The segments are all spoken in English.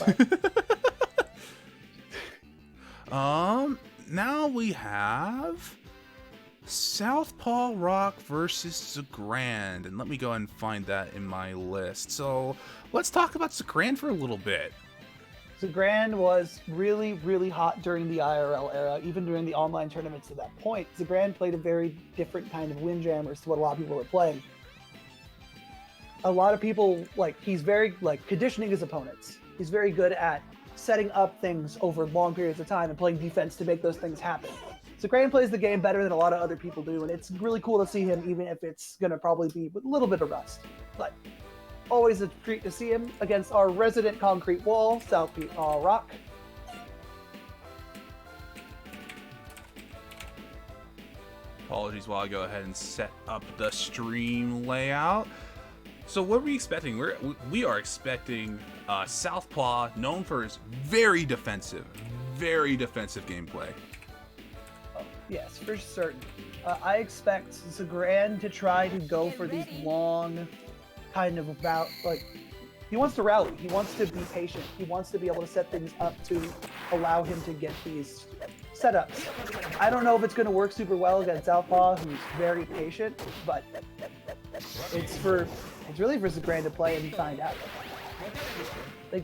But Now we have SouthpawRock versus Xagrand, and let me go ahead and find that in my list. So let's talk about Xagrand for a little bit. Xagrand was really, really hot during the IRL era, even during the online tournaments at that point. Xagrand played a very different kind of windjammers to what a lot of people were playing. A lot of people, he's very, conditioning his opponents. He's very good at setting up things over long periods of time and playing defense to make those things happen. Xagrand plays the game better than a lot of other people do, and it's really cool to see him, even if it's going to probably be with a little bit of rust. But always a treat to see him against our resident concrete wall, SouthpawRock. Apologies while I go ahead and set up the stream layout. So what are we expecting? We are expecting Southpaw, known for his very defensive gameplay. Oh, yes, for certain. I expect Xagrand to try to go for these long, kind of he wants to rally. He wants to be patient. He wants to be able to set things up to allow him to get these setups. I don't know if it's going to work super well against Southpaw, who's very patient, but it's really for Xagrand to play and find out.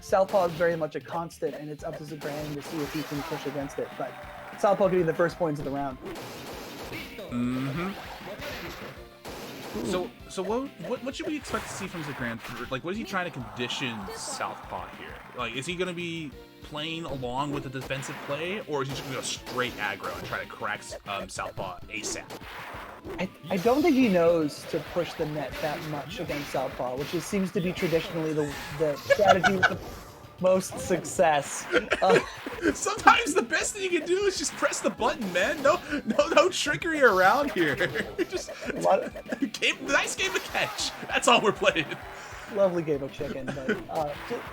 Southpaw is very much a constant, and it's up to Xagrand to see if he can push against it. But Southpaw getting the first points of the round. Mm-hmm. So what should we expect to see from Xagrand? What is he trying to condition Southpaw here? Is he going to be playing along with the defensive play, or is he just going to go straight aggro and try to crack Southpaw ASAP? I don't think he knows to push the net that much against Southpaw, which seems to be traditionally the strategy with the most success. Sometimes the best thing you can do is just press the button, man. No trickery around here. Just nice game of catch. That's all we're playing. Lovely game of chicken, but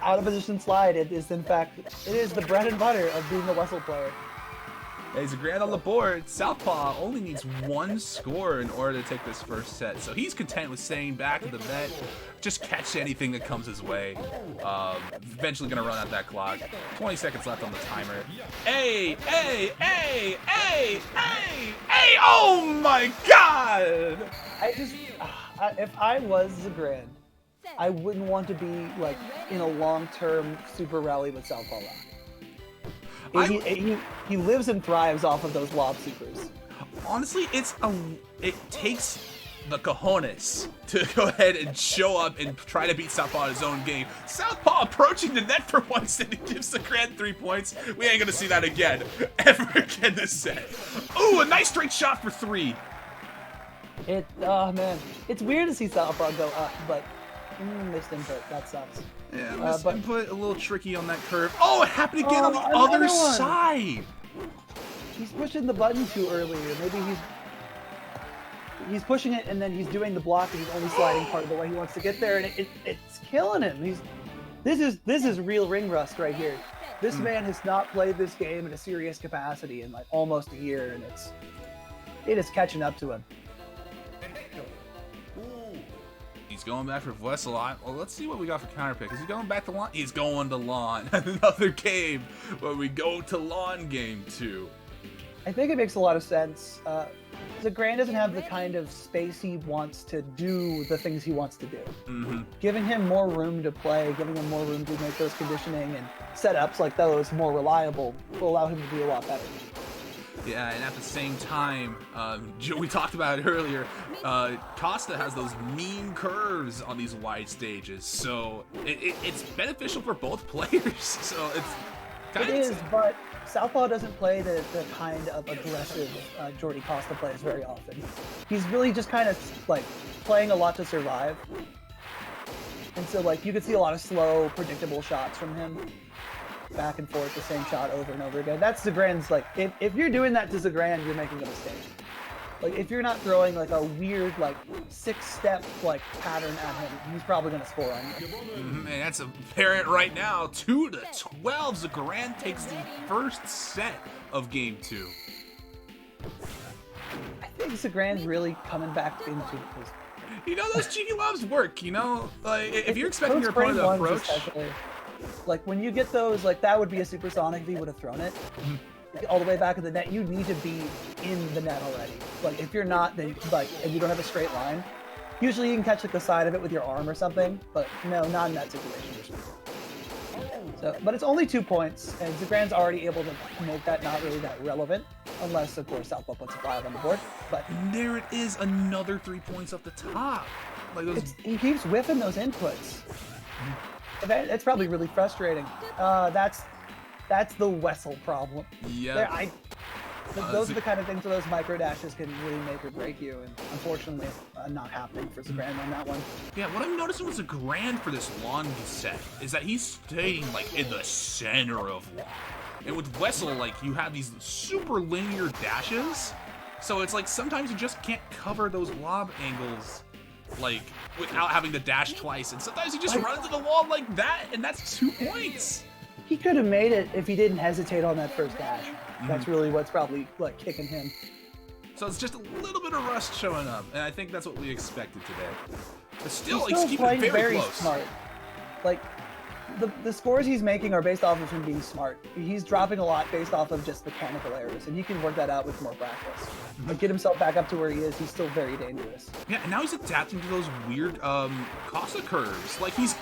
out of position slide. It is the bread and butter of being a Wessel player. Hey, Xagrand on the board. Southpaw only needs one score in order to take this first set, so he's content with staying back in the net, just catch anything that comes his way. Eventually gonna run out that clock. 20 seconds left on the timer. Hey! Oh my God! If I was Xagrand, I wouldn't want to be in a long-term super rally with SouthpawRock. He lives and thrives off of those lob supers. Honestly, it takes the cojones to go ahead and show up and try to beat Southpaw in his own game. Southpaw approaching the net for once and it gives Xagrand 3 points. We ain't gonna see that again, ever again this set. Ooh, a nice straight shot for 3. Man, it's weird to see Southpaw go up, but missed input. That sucks. Yeah, missed input, a little tricky on that curve. Oh, it happened again on the other side. He's pushing the button too early, or maybe he's pushing it and then he's doing the block and he's only sliding part of the way he wants to get there, and it's killing him. This is real ring rust right here. This man has not played this game in a serious capacity in almost a year, and it is catching up to him. He's going back for Wessel. Well, let's see what we got for counter pick. Is he going back to lawn? He's going to lawn. Another game where we go to lawn game 2. I think it makes a lot of sense. Xagrand doesn't have the kind of space he wants to do the things he wants to do. Mm-hmm. Giving him more room to play, giving him more room to make those conditioning and setups like those more reliable will allow him to be a lot better. Yeah, and at the same time, we talked about it earlier, Costa has those mean curves on these wide stages, so it's beneficial for both players. So it is, but Southpaw doesn't play the kind of aggressive Jordy Costa plays very often. He's really just kind of playing a lot to survive. And so you could see a lot of slow, predictable shots from him. Back and forth, the same shot over and over again. That's Xagrand's, if you're doing that to Xagrand, you're making a mistake. If you're not throwing a weird 6-step pattern at him, he's probably gonna score on you. And that's apparent right now. 2-12. Xagrand takes the first set of game 2. I think Xagrand's really coming back into his. Those cheeky lobs work. If you're expecting your opponent to approach. Like when you get those, like that would be a supersonic if he would have thrown it all the way back in the net. You need to be in the net already. Like if you're not, then like and you don't have a straight line. Usually you can catch like the side of it with your arm or something, but no, not in that situation. So, but it's only 2 points, and Xagrand's already able to make that not really that relevant, unless of course Southpaw puts a 5 on the board. But And there it is, another 3 points off the top. Like those. he keeps whiffing those inputs. It's probably really frustrating. That's the Wessel problem. Yeah. Those are the kind of things where those micro dashes can really make or break you, and unfortunately, not happening for Xagrand on that one. Yeah, what I'm noticing with Xagrand for this lawn set is that he's staying like in the center of lawn. And with Wessel, like you have these super linear dashes, so it's like sometimes you just can't cover those lob angles like without having to dash twice, and sometimes you just run into the wall like that, and that's 2 points. He could have made it if he didn't hesitate on that first dash. That's really what's probably like kicking him. So it's just a little bit of rust showing up, and I think that's what we expected today. But still, He's he's keeping it very close. Smart. Like the scores he's making are based off of him being smart. He's dropping a lot based off of just mechanical errors, and he can work that out with more practice. Like get himself back up to where he is. He's still very dangerous. Yeah, and now he's adapting to those weird Casa curves. Like he's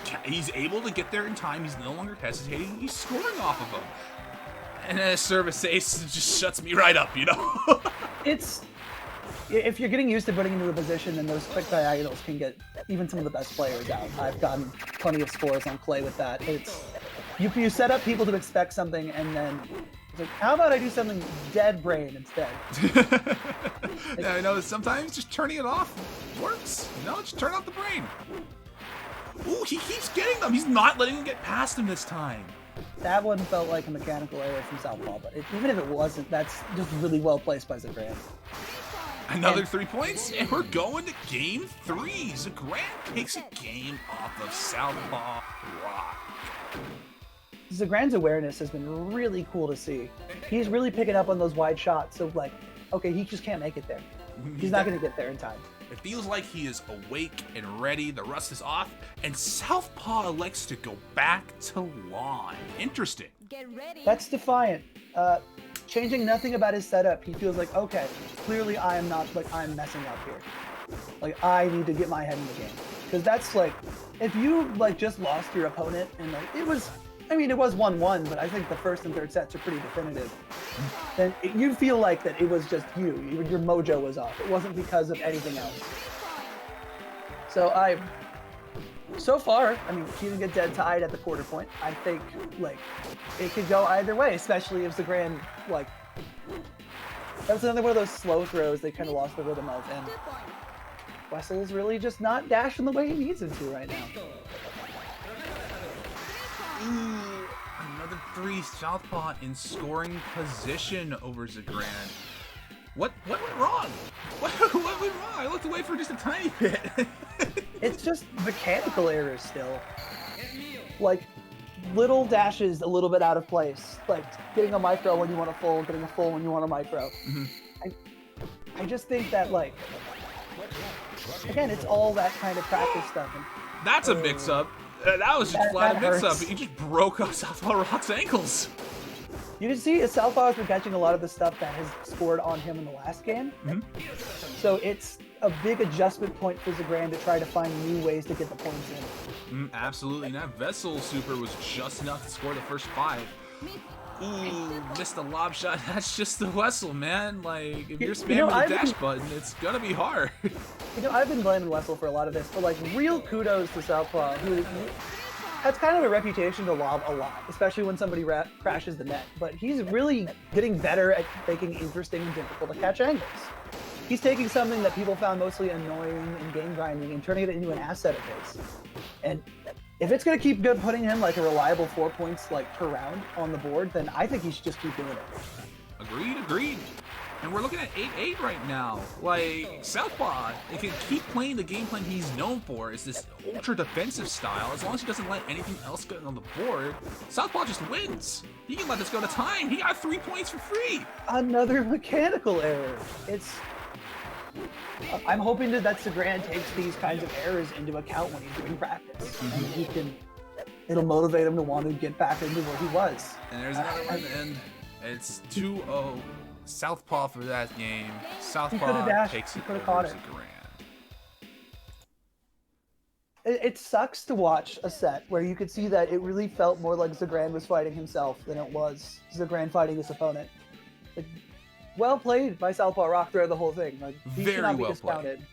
able to get there in time. He's no longer hesitating. He's scoring off of them. And then a service ace just shuts me right up, you know? If you're getting used to putting into a position, then those quick diagonals can get even some of the best players out. I've gotten plenty of scores on clay with that. It's you set up people to expect something, and then it's like, how about I do something dead brain instead? Yeah, I know sometimes just turning it off works. You know, just turn off the brain. Ooh, he keeps getting them. He's not letting them get past him this time. That one felt like a mechanical error from Southpaw, but even if it wasn't, that's just really well placed by Xagrand. Another 3 points, and we're going to game 3. Xagrand takes a game off of SouthpawRock. Xagrand's awareness has been really cool to see. He's really picking up on those wide shots, so like, okay, he just can't make it there. He's not going to get there in time. It feels like he is awake and ready. The rust is off, and Southpaw elects to go back to lawn. Interesting. Get ready. That's defiant. Changing nothing about his setup. He feels like, okay, clearly I'm messing up here. Like I need to get my head in the game, because that's like, if you like just lost your opponent and like it was 1-1, but I think the first and third sets are pretty definitive. Then you feel like that it was just your mojo was off. It wasn't because of anything else. So far, I mean, he didn't get dead tied at the quarter point. I think like it could go either way, especially if Xagrand like. That's another one of those slow throws they kind of lost the rhythm of, and Wessel is really just not dashing the way he needs him to right now. Ooh, another 3 Southpaw in scoring position over Xagrand. What went wrong? What went wrong? I looked away for just a tiny bit. It's just mechanical errors still. Like little dashes a little bit out of place. Like getting a micro when you want a full, getting a full when you want a micro. I just think that like, again, it's all that kind of practice stuff. And, That's a mix-up. That was just flat a mix-up. hurts. He just broke off SouthpawRock's ankles. You can see Southpaw has been catching a lot of the stuff that has scored on him in the last game. So it's a big adjustment point for Xagrand to try to find new ways to get the points in. Absolutely. And that Vessel super was just enough to score the first 5. Ooh, missed the lob shot. That's just the Wessel, man. Like, if you're spamming the dash button, it's gonna be hard. You know, I've been blaming Wessel for a lot of this, but like, real kudos to Southpaw, who has kind of a reputation to lob a lot, especially when somebody crashes the net. But he's really getting better at making interesting and difficult to catch angles. He's taking something that people found mostly annoying in game grinding and turning it into an asset of his. And if it's going to keep putting him like a reliable 4 points like per round on the board, then I think he should just keep doing it. Agreed. And we're looking at 8-8 right now. Like, Southpaw, it can keep playing the game plan he's known for, is this ultra defensive style. As long as he doesn't let anything else get on the board, Southpaw just wins. He can let this go to time. He got 3 points for free. Another mechanical error. I'm hoping that Xagrand takes these kinds of errors into account when he's doing practice. And he can It'll motivate him to want to get back into where he was. And there's another one, and it's 2-0 Southpaw for that game. Southpaw takes it over Xagrand. It sucks to watch a set where you could see that it really felt more like Xagrand was fighting himself than it was Xagrand fighting his opponent. Like, well played by SouthpawRock throughout the whole thing. Like, he Very cannot be well discounted. played.